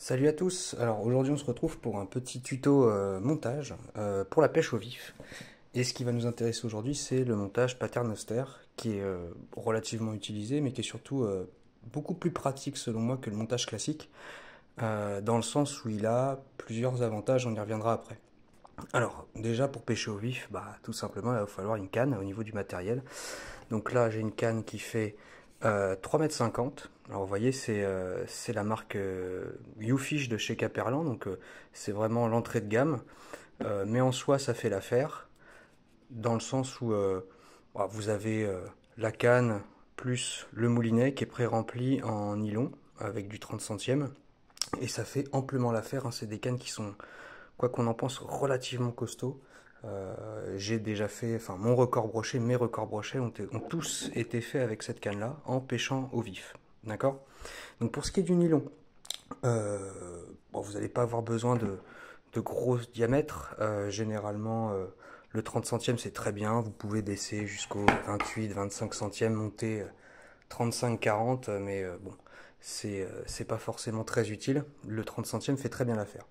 Salut à tous, alors aujourd'hui on se retrouve pour un petit tuto montage pour la pêche au vif. Et ce qui va nous intéresser aujourd'hui c'est le montage paternoster qui est relativement utilisé mais qui est surtout beaucoup plus pratique selon moi que le montage classique dans le sens où il a plusieurs avantages, on y reviendra après. Alors déjà pour pêcher au vif, tout simplement il va falloir une canne au niveau du matériel. Donc là, j'ai une canne qui fait 3,50 m. Alors vous voyez, c'est la marque YouFish de chez Caperlan, donc c'est vraiment l'entrée de gamme. Mais en soi, ça fait l'affaire, dans le sens où vous avez la canne plus le moulinet qui est pré-rempli en nylon avec du 30 centièmes. Et ça fait amplement l'affaire, hein. C'est des cannes qui sont, quoi qu'on en pense, relativement costauds. J'ai déjà fait, enfin mon record brochet, mes records brochets ont tous été faits avec cette canne-là, en pêchant au vif. D'accord. Donc pour ce qui est du nylon, vous n'allez pas avoir besoin de gros diamètres. Généralement, le 30 centièmes c'est très bien. Vous pouvez baisser jusqu'au 28, 25 centièmes, monter 35-40, mais bon, c'est pas forcément très utile. Le 30 centièmes fait très bien l'affaire.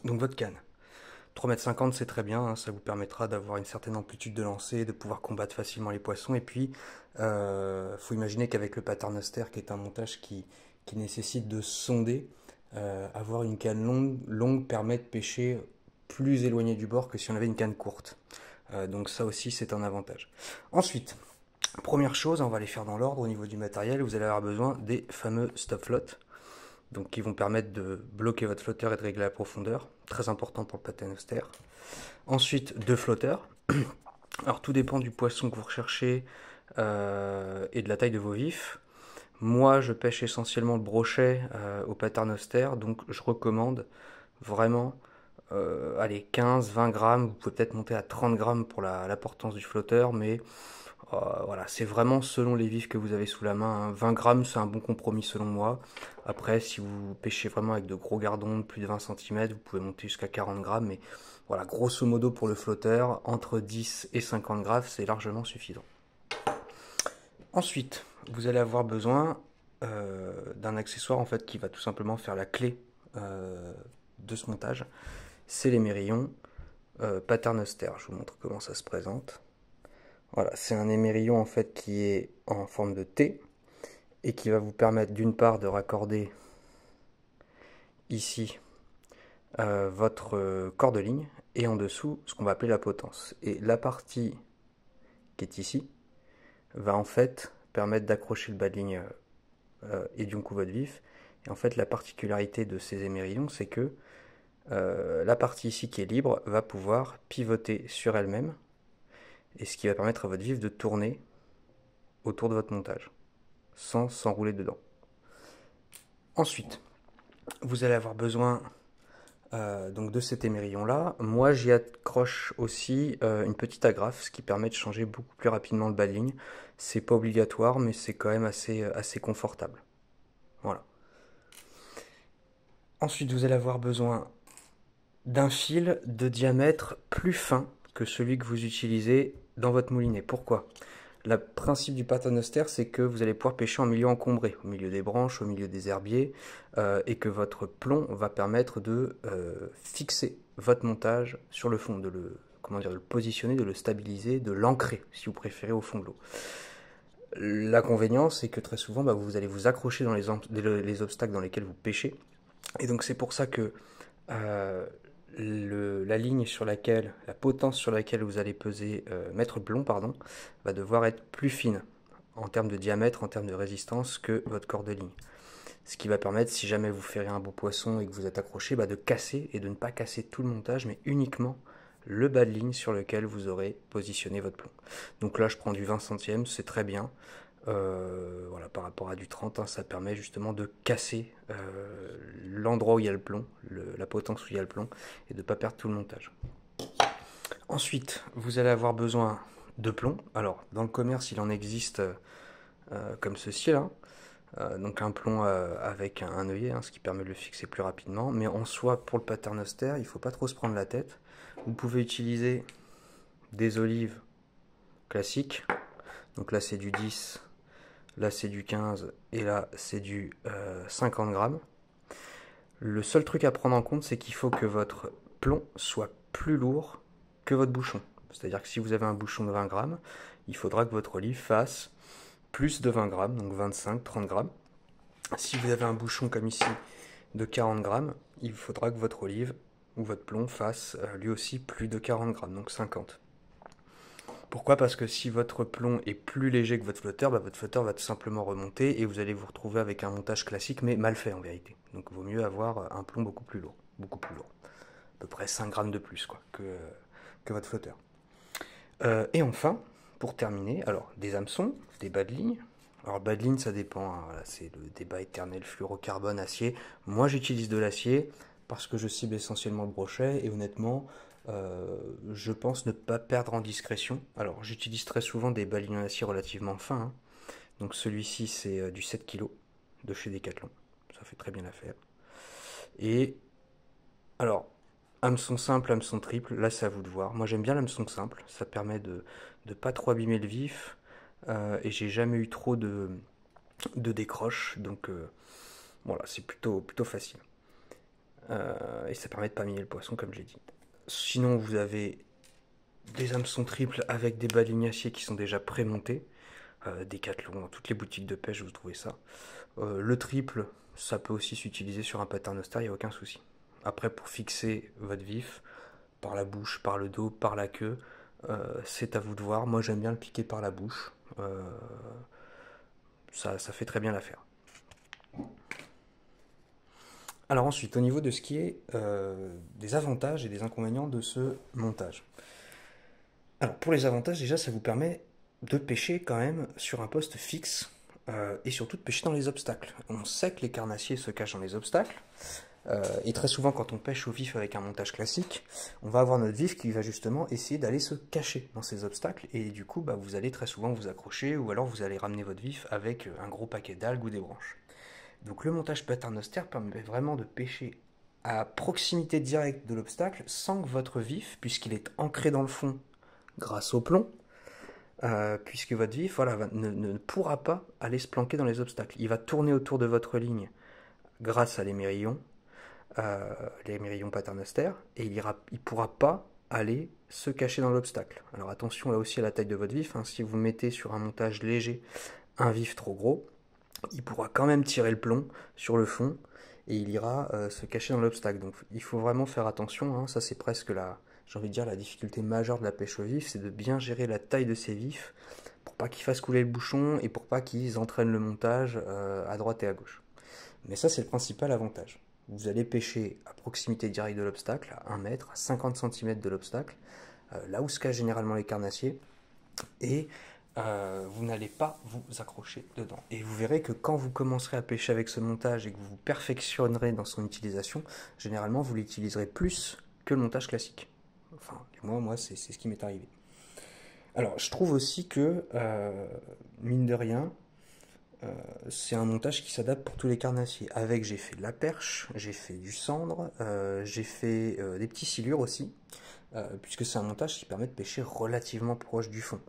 Donc votre canne. 3,50 m c'est très bien, hein, ça vous permettra d'avoir une certaine amplitude de lancer, de pouvoir combattre facilement les poissons. Et puis, faut imaginer qu'avec le paternoster, qui est un montage qui nécessite de sonder, avoir une canne longue permet de pêcher plus éloigné du bord que si on avait une canne courte. Donc ça aussi, c'est un avantage. Ensuite, première chose, on va les faire dans l'ordre au niveau du matériel. Vous allez avoir besoin des fameux stop flottes, donc qui vont permettre de bloquer votre flotteur et de régler la profondeur, très important pour le paternoster. Ensuite, deux flotteurs. Alors tout dépend du poisson que vous recherchez et de la taille de vos vifs. Moi, je pêche essentiellement le brochet au paternoster, donc je recommande vraiment allez, 15-20 grammes. Vous pouvez peut-être monter à 30 grammes pour la portance du flotteur, mais voilà, c'est vraiment selon les vifs que vous avez sous la main, hein. 20 grammes, c'est un bon compromis selon moi. Après, si vous pêchez vraiment avec de gros gardons de plus de 20 cm, vous pouvez monter jusqu'à 40 grammes. Mais voilà, grosso modo pour le flotteur, entre 10 et 50 grammes, c'est largement suffisant. Ensuite, vous allez avoir besoin d'un accessoire en fait qui va tout simplement faire la clé de ce montage. C'est les mérillons paternoster. Je vous montre comment ça se présente. Voilà, c'est un émerillon en fait qui est en forme de T et qui va vous permettre d'une part de raccorder ici votre cordeligne et en dessous ce qu'on va appeler la potence. Et la partie qui est ici va en fait permettre d'accrocher le bas de ligne et du coup votre vif. Et en fait la particularité de ces émerillons c'est que la partie ici qui est libre va pouvoir pivoter sur elle-même et ce qui va permettre à votre vif de tourner autour de votre montage sans s'enrouler dedans. Ensuite, vous allez avoir besoin donc de cet émerillon là. Moi j'y accroche aussi une petite agrafe, ce qui permet de changer beaucoup plus rapidement le bas de ligne. C'est pas obligatoire mais c'est quand même assez confortable. Voilà. Ensuite vous allez avoir besoin d'un fil de diamètre plus fin que celui que vous utilisez dans votre moulinet. Pourquoi? Le principe du paternoster, c'est que vous allez pouvoir pêcher en milieu encombré, au milieu des branches, au milieu des herbiers, et que votre plomb va permettre de fixer votre montage sur le fond, comment dire, de le positionner, de le stabiliser, de l'ancrer, si vous préférez, au fond de l'eau. L'inconvénient, c'est que très souvent, vous allez vous accrocher dans les obstacles dans lesquels vous pêchez, et donc c'est pour ça que euh, la ligne sur laquelle, la potence sur laquelle vous allez mettre le plomb, pardon, va devoir être plus fine en termes de diamètre, en termes de résistance que votre corde de ligne. Ce qui va permettre, si jamais vous ferez un beau poisson et que vous êtes accroché, de casser et de ne pas casser tout le montage, mais uniquement le bas de ligne sur lequel vous aurez positionné votre plomb. Donc là, je prends du 20 centièmes, c'est très bien. Voilà, par rapport à du 30, hein, ça permet justement de casser l'endroit où il y a le plomb, la potence où il y a le plomb, et de ne pas perdre tout le montage. Ensuite, vous allez avoir besoin de plomb. Alors, dans le commerce, il en existe comme ceci là. Donc un plomb avec un œillet, hein, ce qui permet de le fixer plus rapidement. Mais en soi, pour le paternoster, il ne faut pas trop se prendre la tête. Vous pouvez utiliser des olives classiques. Donc là, c'est du 10. Là c'est du 15 et là c'est du 50 grammes. Le seul truc à prendre en compte, c'est qu'il faut que votre plomb soit plus lourd que votre bouchon. C'est-à-dire que si vous avez un bouchon de 20 grammes, il faudra que votre olive fasse plus de 20 grammes, donc 25-30 grammes. Si vous avez un bouchon comme ici de 40 grammes, il faudra que votre olive ou votre plomb fasse lui aussi plus de 40 grammes, donc 50. Pourquoi? Parce que si votre plomb est plus léger que votre flotteur va tout simplement remonter et vous allez vous retrouver avec un montage classique mais mal fait en vérité. Donc il vaut mieux avoir un plomb beaucoup plus lourd, à peu près 5 grammes de plus quoi, que votre flotteur. Et enfin, pour terminer, alors des hameçons, des bas de ligne. Alors bas de ligne ça dépend, hein, voilà, c'est le débat éternel fluorocarbone, acier. Moi j'utilise de l'acier parce que je cible essentiellement le brochet et honnêtement je pense ne pas perdre en discrétion. Alors j'utilise très souvent des bas de ligne en acier relativement fins, hein. Donc celui-ci c'est du 7 kg de chez Decathlon, ça fait très bien l'affaire. Et alors hameçon simple, hameçon triple, là c'est à vous de voir. Moi j'aime bien l'hameçon simple, ça permet de ne pas trop abîmer le vif et j'ai jamais eu trop de décroche, donc voilà, c'est plutôt facile. Et ça permet de pas miner le poisson comme j'ai dit. Sinon vous avez des hameçons triples avec des bas de ligne acier qui sont déjà prémontés. Decathlon, dans toutes les boutiques de pêche vous trouvez ça. Le triple, ça peut aussi s'utiliser sur un paternoster, il n'y a aucun souci. Après pour fixer votre vif, par la bouche, par le dos, par la queue, c'est à vous de voir. Moi j'aime bien le piquer par la bouche. Ça fait très bien l'affaire. Alors ensuite, au niveau de ce qui est des avantages et des inconvénients de ce montage. Alors pour les avantages, déjà ça vous permet de pêcher quand même sur un poste fixe et surtout de pêcher dans les obstacles. On sait que les carnassiers se cachent dans les obstacles. Et très souvent, quand on pêche au vif avec un montage classique, on va avoir notre vif qui va justement essayer d'aller se cacher dans ces obstacles. Et du coup, bah, vous allez très souvent vous accrocher ou alors vous allez ramener votre vif avec un gros paquet d'algues ou des branches. Donc le montage paternoster permet vraiment de pêcher à proximité directe de l'obstacle sans que votre vif, puisqu'il est ancré dans le fond grâce au plomb, puisque votre vif voilà, ne pourra pas aller se planquer dans les obstacles. Il va tourner autour de votre ligne grâce à les mérillons paternoster, et il pourra pas aller se cacher dans l'obstacle. Alors attention là aussi à la taille de votre vif, hein. Si vous mettez sur un montage léger un vif trop gros, il pourra quand même tirer le plomb sur le fond et il ira se cacher dans l'obstacle. Donc il faut vraiment faire attention, hein. Ça c'est presque j'ai envie de dire la difficulté majeure de la pêche au vif, c'est de bien gérer la taille de ces vifs pour pas qu'ils fassent couler le bouchon et pour pas qu'ils entraînent le montage à droite et à gauche. Mais ça c'est le principal avantage. Vous allez pêcher à proximité directe de l'obstacle, à 1 mètre, à 50 cm de l'obstacle, là où se cachent généralement les carnassiers, et vous n'allez pas vous accrocher dedans. Et vous verrez que quand vous commencerez à pêcher avec ce montage et que vous vous perfectionnerez dans son utilisation, généralement vous l'utiliserez plus que le montage classique. Enfin, du moins, moi, c'est ce qui m'est arrivé. Alors, je trouve aussi que, mine de rien, c'est un montage qui s'adapte pour tous les carnassiers. Avec, j'ai fait de la perche, j'ai fait du cendre, j'ai fait des petits silures aussi, puisque c'est un montage qui permet de pêcher relativement proche du fond.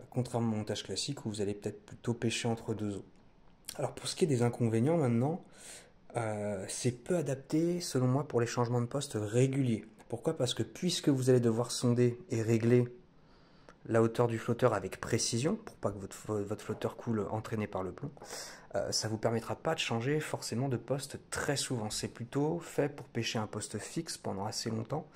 Contrairement au montage classique où vous allez peut-être plutôt pêcher entre deux eaux. Alors pour ce qui est des inconvénients maintenant, c'est peu adapté selon moi pour les changements de poste réguliers. Pourquoi? Parce que puisque vous allez devoir sonder et régler la hauteur du flotteur avec précision, pour pas que votre flotteur coule entraîné par le plomb, ça ne vous permettra pas de changer forcément de poste très souvent. C'est plutôt fait pour pêcher un poste fixe pendant assez longtemps,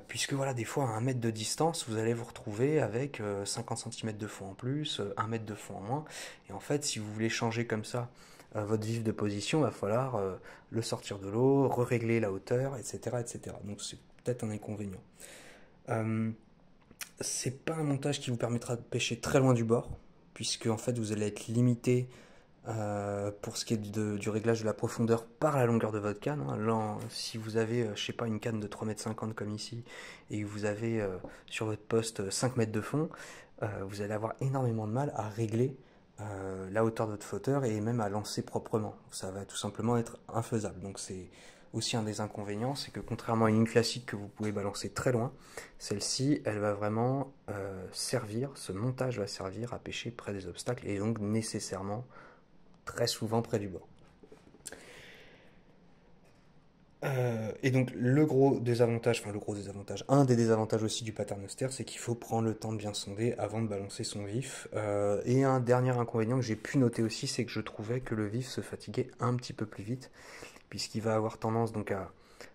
puisque voilà, des fois à 1 mètre de distance, vous allez vous retrouver avec 50 cm de fond en plus, 1 mètre de fond en moins, et en fait, si vous voulez changer comme ça votre vif de position, il va falloir le sortir de l'eau, régler la hauteur, etc., etc. Donc c'est peut-être un inconvénient. C'est pas un montage qui vous permettra de pêcher très loin du bord, puisque en fait vous allez être limité pour ce qui est du réglage de la profondeur par la longueur de votre canne. Hein. Là, si vous avez, je sais pas, une canne de 3,50 m comme ici, et que vous avez sur votre poste 5 mètres de fond, vous allez avoir énormément de mal à régler la hauteur de votre flotteur et même à lancer proprement. Ça va tout simplement être infaisable. Donc c'est aussi un des inconvénients, c'est que contrairement à une ligne classique que vous pouvez balancer très loin, celle-ci, elle va vraiment servir, ce montage va servir à pêcher près des obstacles et donc nécessairement très souvent près du bord. Et donc le gros désavantage, enfin le gros désavantage, un des désavantages aussi du paternoster, c'est qu'il faut prendre le temps de bien sonder avant de balancer son vif. Et un dernier inconvénient que j'ai pu noter aussi, c'est que je trouvais que le vif se fatiguait un petit peu plus vite, puisqu'il va avoir tendance donc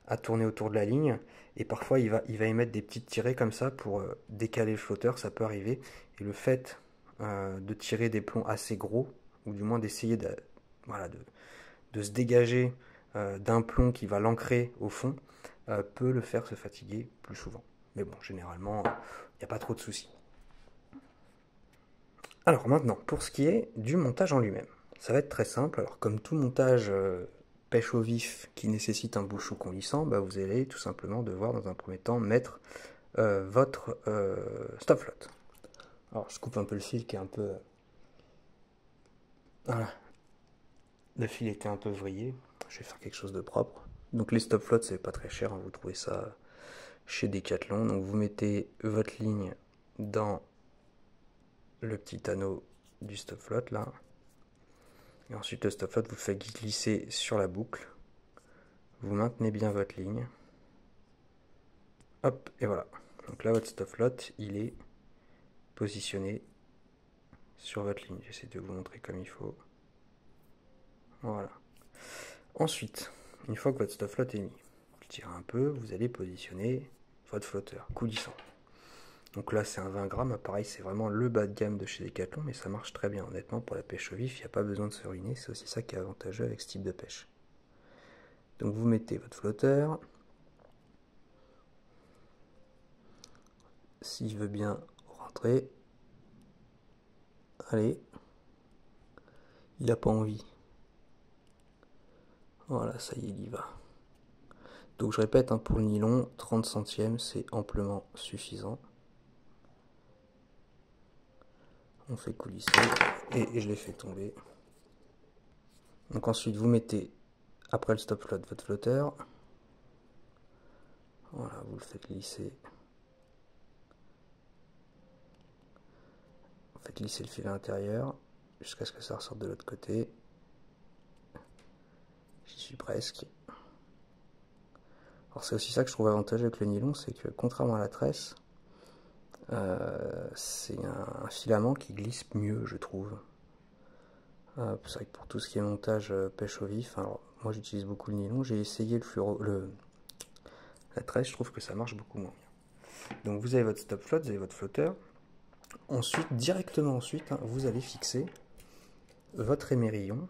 à tourner autour de la ligne, et parfois il va émettre des petites tirées comme ça pour décaler le flotteur, ça peut arriver. Et le fait de tirer des plombs assez gros, ou du moins d'essayer voilà, de se dégager d'un plomb qui va l'ancrer au fond, peut le faire se fatiguer plus souvent. Mais bon, généralement, il n'y a pas trop de soucis. Alors maintenant, pour ce qui est du montage en lui-même, ça va être très simple. Alors comme tout montage pêche au vif qui nécessite un bouchon coulissant, bah, vous allez tout simplement devoir dans un premier temps mettre votre stop flotte. Alors je coupe un peu le fil qui est un peu... Voilà, le fil était un peu vrillé. Je vais faire quelque chose de propre. Donc les stop flottes, c'est pas très cher, hein, vous trouvez ça chez Decathlon. Donc vous mettez votre ligne dans le petit anneau du stop flotte là. Et ensuite le stop flotte vous le faites glisser sur la boucle. Vous maintenez bien votre ligne. Hop, et voilà. Donc là votre stop flotte, il est positionné sur votre ligne. J'essaie de vous montrer comme il faut. Voilà. Ensuite, une fois que votre stop flotte est mis, vous tirez un peu, vous allez positionner votre flotteur coulissant. Donc là c'est un 20 grammes, pareil c'est vraiment le bas de gamme de chez Decathlon, mais ça marche très bien honnêtement pour la pêche au vif, il n'y a pas besoin de se ruiner, c'est aussi ça qui est avantageux avec ce type de pêche. Donc vous mettez votre flotteur, s'il veut bien rentrer, allez, il n'a pas envie, voilà ça y est il y va. Donc je répète, hein, pour le nylon, 30 centièmes c'est amplement suffisant. On fait coulisser et je les fais tomber. Donc ensuite vous mettez après le stop flotte votre flotteur. Voilà, vous le faites glisser. Vous faites glisser le fil à l'intérieur jusqu'à ce que ça ressorte de l'autre côté. J'y suis presque. Alors c'est aussi ça que je trouve avantageux avec le nylon, c'est que contrairement à la tresse, c'est un filament qui glisse mieux, je trouve. C'est vrai que pour tout ce qui est montage pêche au vif, alors moi j'utilise beaucoup le nylon, j'ai essayé la tresse, je trouve que ça marche beaucoup moins bien. Donc vous avez votre stop flotte, vous avez votre flotteur. Ensuite, directement ensuite, hein, vous allez fixer votre émerillon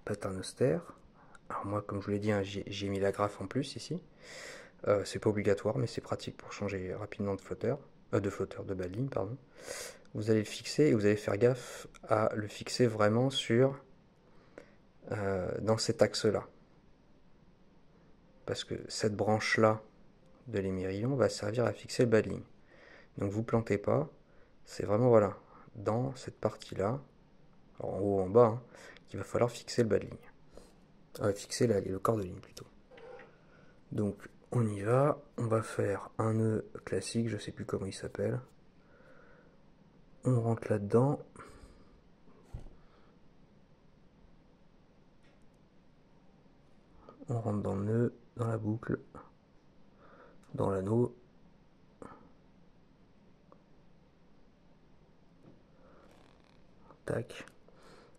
paternoster. Alors moi, comme je vous l'ai dit, hein, j'ai mis la graffe en plus ici. C'est pas obligatoire, mais c'est pratique pour changer rapidement de bas de ligne, pardon. Vous allez le fixer et vous allez faire gaffe à le fixer vraiment dans cet axe-là. Parce que cette branche-là de l'émerillon va servir à fixer le bas de ligne. Donc vous plantez pas, c'est vraiment voilà, dans cette partie-là, en haut en bas, hein, qu'il va falloir fixer le bas de ligne. Fixer le corps de ligne plutôt. Donc on y va, on va faire un nœud classique, je sais plus comment il s'appelle. On rentre là-dedans. On rentre dans le nœud, dans la boucle, dans l'anneau. Tac.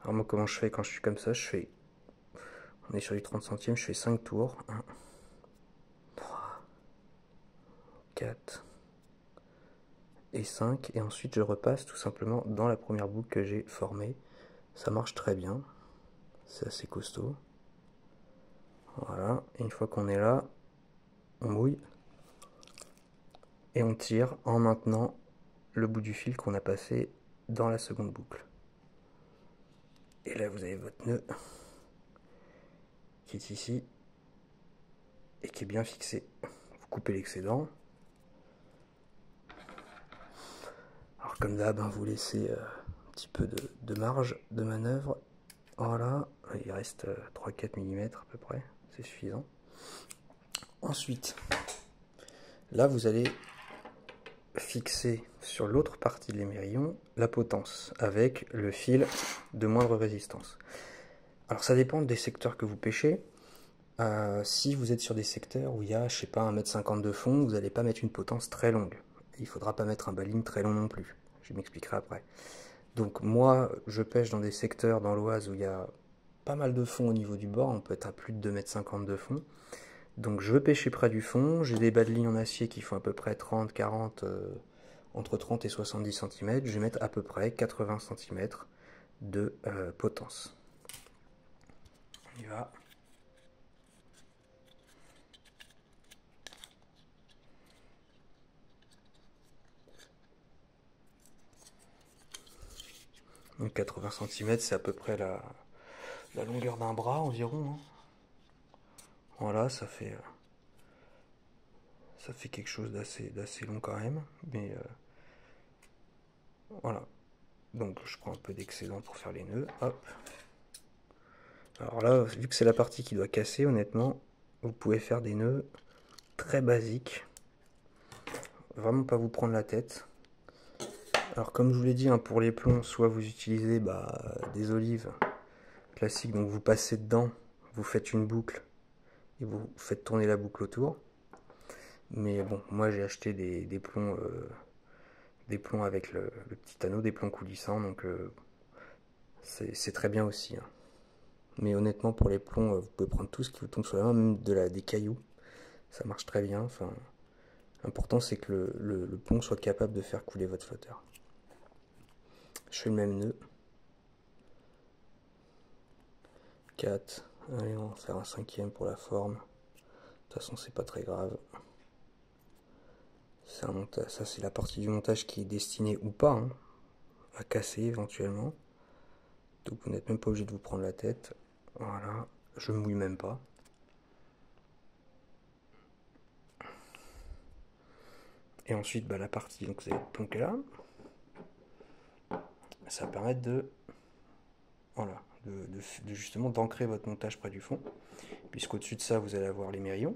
Alors moi comment je fais quand je suis comme ça, on est sur du 30 centièmes, je fais 5 tours. 1, 3, 4 et 5. Et ensuite je repasse tout simplement dans la première boucle que j'ai formée. Ça marche très bien. C'est assez costaud. Voilà. Et une fois qu'on est là, on mouille. Et on tire en maintenant le bout du fil qu'on a passé dans la seconde boucle. Et là vous avez votre nœud qui est ici et qui est bien fixé. Vous coupez l'excédent. Alors comme d'hab, hein, vous laissez un petit peu de marge de manœuvre. Voilà, il reste 3-4 mm à peu près, c'est suffisant. Ensuite, là vous allez fixer sur l'autre partie de l'émerillon la potence avec le fil de moindre résistance. Alors ça dépend des secteurs que vous pêchez. Si vous êtes sur des secteurs où il y a, je sais pas, 1,50 m de fond, vous n'allez pas mettre une potence très longue. Il ne faudra pas mettre un baling très long non plus. Je m'expliquerai après. Donc moi, je pêche dans des secteurs dans l'Oise où il y a pas mal de fond au niveau du bord. On peut être à plus de 2,50 m de fond. Donc je veux pêcher près du fond. J'ai des bas de ligne en acier qui font à peu près 30, 40, entre 30 et 70 cm. Je vais mettre à peu près 80 cm de potence. On y va. Donc 80 cm, c'est à peu près la longueur d'un bras environ. Hein. Voilà, ça fait quelque chose d'assez long quand même. Mais voilà. Donc je prends un peu d'excédent pour faire les nœuds. Hop. Alors là, vu que c'est la partie qui doit casser, honnêtement, vous pouvez faire des nœuds très basiques. Vraiment pas vous prendre la tête. Alors comme je vous l'ai dit, hein, pour les plombs, soit vous utilisez des olives classiques, donc vous passez dedans, vous faites une boucle et vous faites tourner la boucle autour. Mais bon, moi j'ai acheté des plombs avec le petit anneau, des plombs coulissants, donc c'est très bien aussi. Hein. Mais honnêtement, pour les plombs, vous pouvez prendre tout ce qui vous tombe sur la main, même des cailloux, ça marche très bien. Enfin, l'important c'est que le plomb soit capable de faire couler votre flotteur. Je fais le même nœud. 4. Allez, on va faire un cinquième pour la forme. De toute façon, c'est pas très grave. C'est un montage, ça c'est la partie du montage qui est destinée ou pas hein, à casser éventuellement. Donc vous n'êtes même pas obligé de vous prendre la tête. Voilà, je mouille même pas. Et ensuite, la partie, donc vous allez planquer là. Ça va permettre de, voilà, de justement d'ancrer votre montage près du fond. Puisqu'au-dessus de ça, vous allez avoir les mérillons.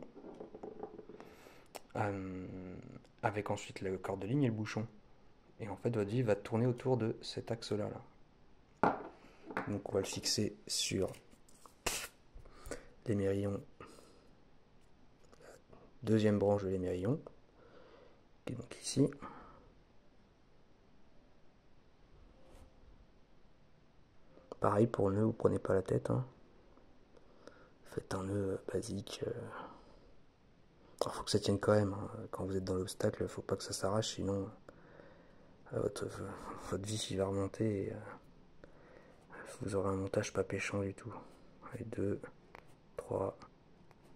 Avec ensuite le corps de ligne et le bouchon. Et en fait, votre vie va tourner autour de cet axe-là. Là. Donc on va le fixer sur les mérillons. La deuxième branche de l'émérillon. Et donc ici. Pareil pour le nœud, vous prenez pas la tête. Hein. Faites un nœud basique. Il faut que ça tienne quand même. Hein. Quand vous êtes dans l'obstacle, il ne faut pas que ça s'arrache, sinon votre vis va remonter et vous aurez un montage pas péchant du tout. Allez, 2, 3,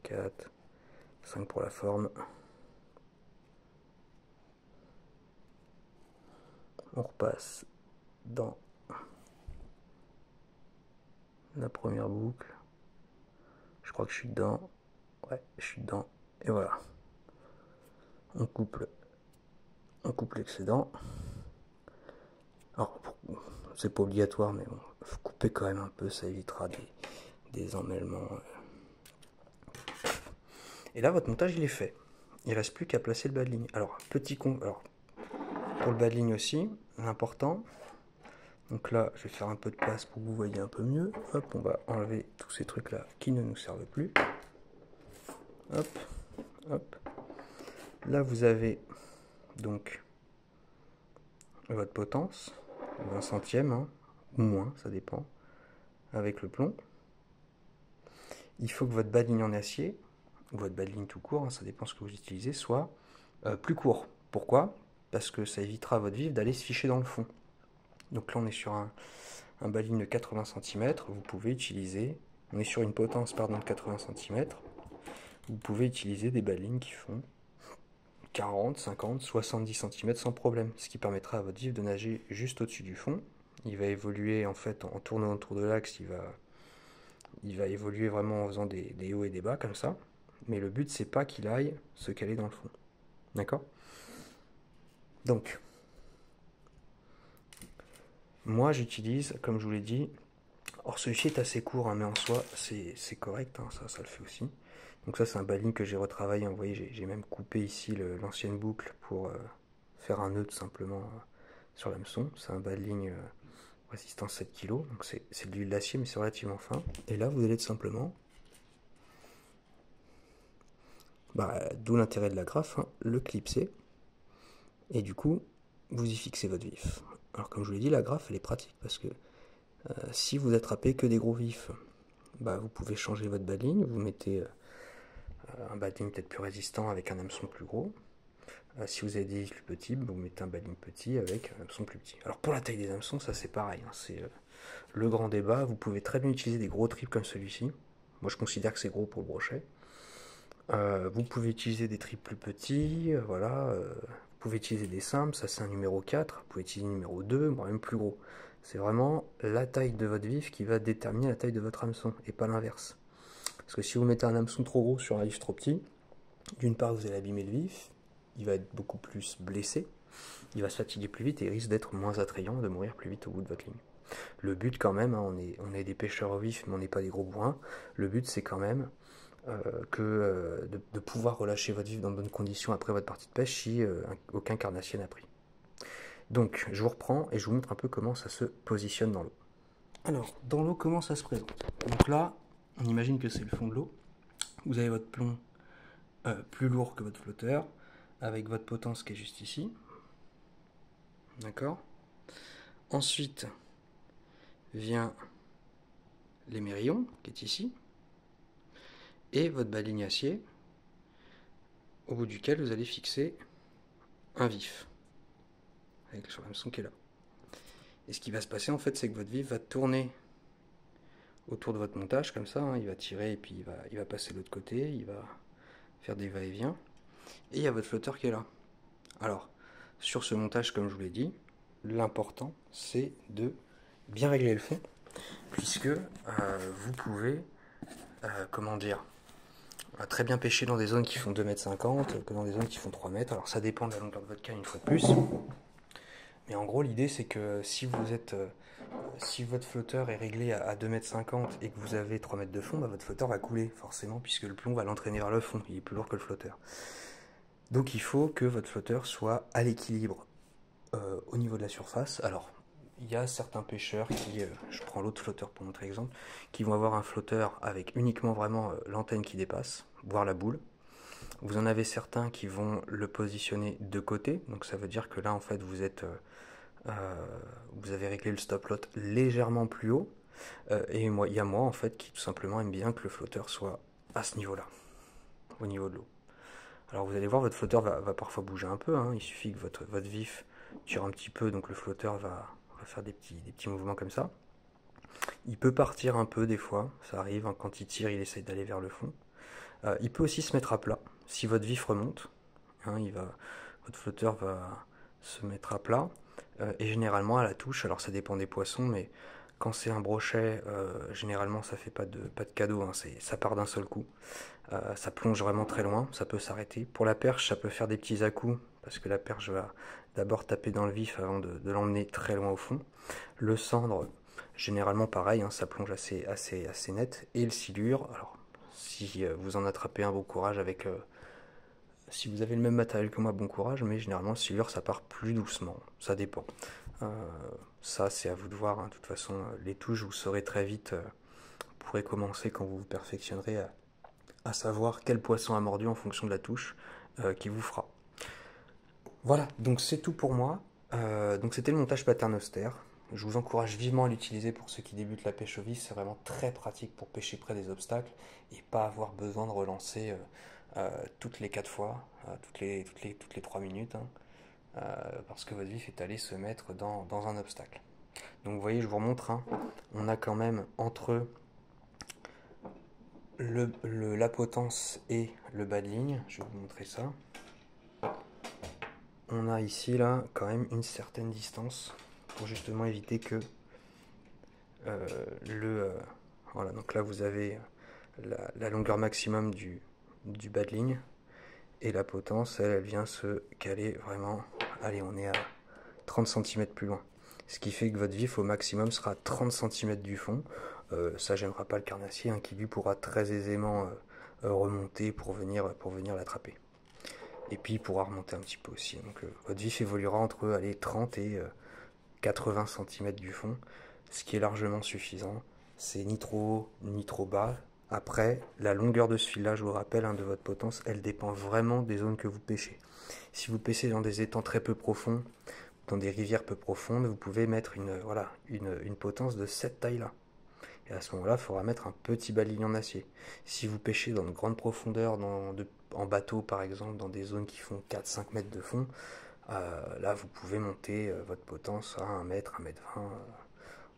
4, 5 pour la forme. On repasse dans la première boucle. Je crois que je suis dedans. Ouais, je suis dedans. Et voilà. On coupe l'excédent. Alors, c'est pas obligatoire, mais bon, faut couper quand même un peu, ça évitera des emmêlements. Et là, votre montage, il est fait. Il reste plus qu'à placer le bas de ligne. Alors, pour le bas de ligne aussi, l'important. Donc là, je vais faire un peu de place pour que vous voyez un peu mieux. Hop, on va enlever tous ces trucs-là qui ne nous servent plus. Hop, hop. Là, vous avez donc votre potence, 20 centièmes, hein, ou moins, ça dépend, avec le plomb. Il faut que votre bas de ligne en acier, ou votre bas de ligne tout court, hein, ça dépend ce que vous utilisez, soit plus court. Pourquoi? Parce que ça évitera à votre vive d'aller se ficher dans le fond. Donc là, on est sur un bas de ligne de 80 cm. Vous pouvez utiliser, on est sur une potence pardon, de 80 cm. Vous pouvez utiliser des bas de ligne qui font 40, 50, 70 cm sans problème. Ce qui permettra à votre vive de nager juste au-dessus du fond. Il va évoluer en fait en tournant autour de l'axe. Il va évoluer vraiment en faisant des hauts et des bas comme ça. Mais le but, c'est pas qu'il aille se caler dans le fond. D'accord? Donc, moi j'utilise, comme je vous l'ai dit, or celui-ci est assez court, hein, mais en soi c'est correct, hein, ça le fait aussi. Donc ça c'est un bas de ligne que j'ai retravaillé, vous voyez j'ai même coupé ici l'ancienne boucle pour faire un nœud tout simplement sur l'hameçon. C'est un bas de ligne résistance 7 kg, donc c'est de l'huile d'acier mais c'est relativement fin. Et là vous allez tout simplement D'où l'intérêt de l'agrafe, hein, le clipser, et du coup, vous y fixez votre vif. Alors comme je vous l'ai dit, l'agrafe, elle est pratique, parce que si vous attrapez que des gros vifs, vous pouvez changer votre bas de ligne, vous mettez un bas de ligne peut-être plus résistant avec un hameçon plus gros. Si vous avez des vifs plus petits, vous mettez un bas de ligne petit avec un hameçon plus petit. Alors pour la taille des hameçons, ça c'est pareil, hein, c'est le grand débat. Vous pouvez très bien utiliser des gros tripes comme celui-ci. Moi je considère que c'est gros pour le brochet. Vous pouvez utiliser des tripes plus petits, voilà. Vous pouvez utiliser des simples, ça c'est un numéro 4. Vous pouvez utiliser un numéro 2, voire même plus gros. C'est vraiment la taille de votre vif qui va déterminer la taille de votre hameçon, et pas l'inverse. Parce que si vous mettez un hameçon trop gros sur un vif trop petit, d'une part vous allez abîmer le vif, il va être beaucoup plus blessé, il va se fatiguer plus vite et il risque d'être moins attrayant, de mourir plus vite au bout de votre ligne. Le but quand même, hein, on est des pêcheurs au vif, mais on n'est pas des gros bourrins, le but c'est quand même de pouvoir relâcher votre vif dans de bonnes conditions après votre partie de pêche si aucun carnassier n'a pris. Donc je vous reprends et je vous montre un peu comment ça se positionne dans l'eau. Alors dans l'eau, comment ça se présente? Donc là, on imagine que c'est le fond de l'eau. Vous avez votre plomb plus lourd que votre flotteur, avec votre potence qui est juste ici. D'accord? Ensuite vient l'émerillon qui est ici, et votre bas de ligne acier, au bout duquel vous allez fixer un vif, avec le hameçon qui est là. Et ce qui va se passer en fait, c'est que votre vif va tourner autour de votre montage comme ça, hein, il va tirer et puis il va passer de l'autre côté, il va faire des va-et-vient, et il y a votre flotteur qui est là. Alors, sur ce montage, comme je vous l'ai dit, l'important c'est de bien régler le fond, puisque vous pouvez, comment dire, très bien pêcher dans des zones qui font 2,50 m que dans des zones qui font 3 mètres. Alors ça dépend de la longueur de votre canne une fois de plus. Mais en gros, l'idée c'est que si votre flotteur est réglé à 2,50 m et que vous avez 3 mètres de fond, votre flotteur va couler forcément, puisque le plomb va l'entraîner vers le fond, il est plus lourd que le flotteur. Donc il faut que votre flotteur soit à l'équilibre au niveau de la surface. Alors, il y a certains pêcheurs qui, je prends l'autre flotteur pour montrer l'exemple, qui vont avoir un flotteur avec uniquement vraiment l'antenne qui dépasse, voire la boule. Vous en avez certains qui vont le positionner de côté, donc ça veut dire que là en fait vous avez réglé le stop lot légèrement plus haut, et il y a moi en fait qui tout simplement aime bien que le flotteur soit à ce niveau-là, au niveau de l'eau. Alors vous allez voir, votre flotteur va parfois bouger un peu, hein. Il suffit que votre vif tire un petit peu, donc le flotteur va faire des petits mouvements comme ça. Il peut partir un peu des fois, ça arrive, hein, quand il tire, il essaye d'aller vers le fond. Il peut aussi se mettre à plat, si votre vif remonte, hein, votre flotteur va se mettre à plat, et généralement à la touche, alors ça dépend des poissons, mais quand c'est un brochet, généralement ça fait pas de cadeau, hein, ça part d'un seul coup. Ça plonge vraiment très loin, ça peut s'arrêter. Pour la perche, ça peut faire des petits à-coups, parce que la perche va d'abord taper dans le vif avant de l'emmener très loin au fond. Le cendre, généralement pareil, hein, ça plonge assez net. Et le silure, alors si vous en attrapez un, bon courage avec... si vous avez le même matériel que moi, bon courage, mais généralement le silure ça part plus doucement, ça dépend. Ça c'est à vous de voir, hein. De toute façon les touches vous saurez très vite, vous pourrez commencer quand vous vous perfectionnerez à savoir quel poisson a mordu en fonction de la touche qui vous fera. Voilà, donc c'est tout pour moi. Donc c'était le montage paternoster. Je vous encourage vivement à l'utiliser pour ceux qui débutent la pêche au vif. C'est vraiment très pratique pour pêcher près des obstacles et pas avoir besoin de relancer toutes les 4 fois, toutes les 3 minutes, hein, parce que votre vif est allé se mettre dans un obstacle. Donc vous voyez, je vous remontre, hein, on a quand même entre la potence et le bas de ligne, je vais vous montrer ça. On a ici là quand même une certaine distance pour justement éviter que voilà, donc là vous avez la longueur maximum du bas de ligne, et la potence elle vient se caler vraiment, allez, on est à 30 cm plus loin, ce qui fait que votre vif au maximum sera à 30 cm du fond. Ça gênera pas le carnassier, hein, qui lui pourra très aisément remonter pour venir l'attraper. Et puis il pourra remonter un petit peu aussi. Donc votre vif évoluera entre 30 et 80 cm du fond, ce qui est largement suffisant. C'est ni trop haut ni trop bas, Après, la longueur de ce fil-là, je vous rappelle, hein, de votre potence, elle dépend vraiment des zones que vous pêchez. Si vous pêchez dans des étangs très peu profonds, dans des rivières peu profondes, vous pouvez mettre une potence de cette taille-là. Et à ce moment-là, il faudra mettre un petit baline en acier. Si vous pêchez dans de grandes profondeurs, en bateau par exemple, dans des zones qui font 4-5 mètres de fond, là vous pouvez monter votre potence à 1 mètre, 1 mètre 20.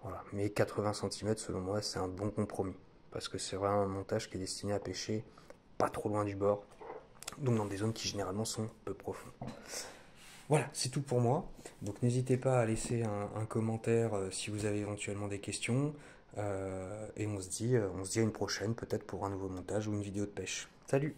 Voilà. Mais 80 cm selon moi c'est un bon compromis. Parce que c'est vraiment un montage qui est destiné à pêcher pas trop loin du bord. Donc dans des zones qui généralement sont peu profondes. Voilà, c'est tout pour moi. Donc n'hésitez pas à laisser un commentaire si vous avez éventuellement des questions. Et on se dit à une prochaine, peut-être pour un nouveau montage ou une vidéo de pêche. Salut!